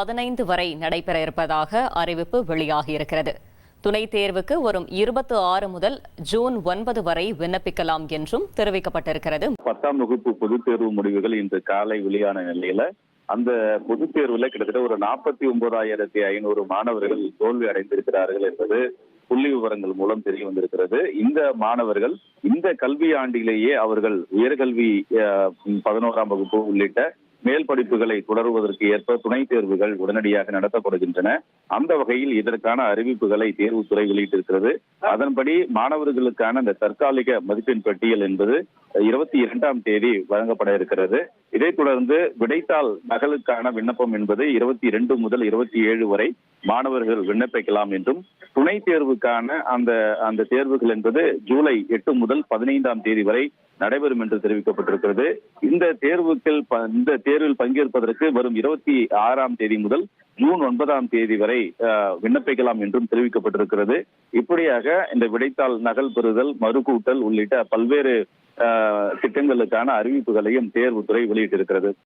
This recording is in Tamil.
15 வரை நடைபெற இருப்பதாக அறிவிப்பு வெளியாகியிருக்கிறது. துணைத் தேர்வுக்கு வரும் 26 முதல் ஜூன் 9 வரை விண்ணப்பிக்கலாம் என்றும் தெரிவிக்கப்பட்டிருக்கிறது. 10ஆம் வகுப்பு பொதுத் தேர்வு முடிவுகள் இன்று காலை வெளியான நிலையில அந்த பொதுத் தேர்வுல கிட்டத்தட்ட ஒரு 49,500 மாணவர்கள் தோல்வி அடைந்திருக்கிறார்கள் என்பது புள்ளி விவரங்கள் மூலம் தெரிய வந்திருக்கிறது. இந்த மாணவர்கள் இந்த கல்வி ஆண்டிலேயே அவர்கள் உயர்கல்வி 11ஆம் வகுப்பு உள்ளிட்ட மேல் படிப்புகளை தொடருவதற்கு ஏற்ப துணைத் தேர்வுகள் உடனடியாக நடத்தப்படுகின்றன. அந்த வகையில் இதற்கான அறிவிப்புகளை தேர்வுத்துறை வெளியிட்டிருக்கிறது. அதன்படி மாணவர்களுக்கான இந்த தற்காலிக மதிப்பெண் பட்டியல் என்பது 22ஆம் தேதி வழங்கப்பட இருக்கிறது. இதைத் தொடர்ந்து விடைத்தாள் நகலுக்கான விண்ணப்பம் என்பது 22 முதல் 27 வரை மாணவர்கள் விண்ணப்பிக்கலாம் என்றும், துணைத் தேர்வுக்கான அந்த தேர்வுகள் என்பது ஜூலை 8 முதல் 15ஆம் தேதி வரை நடைபெறும் என்று தெரிவிக்கப்பட்டிருக்கிறது. இந்த தேர்வில் பங்கேற்பதற்கு வரும் 26ஆம் தேதி முதல் ஜூன் 9ஆம் தேதி வரை விண்ணப்பிக்கலாம் என்றும் தெரிவிக்கப்பட்டிருக்கிறது. இப்படியாக இந்த விடைத்தாள் நகல் பெறுதல், மறுகூட்டல் உள்ளிட்ட பல்வேறு திட்டங்களுக்கான அறிவிப்புகளையும் தேர்வுத்துறை வெளியிட்டிருக்கிறது.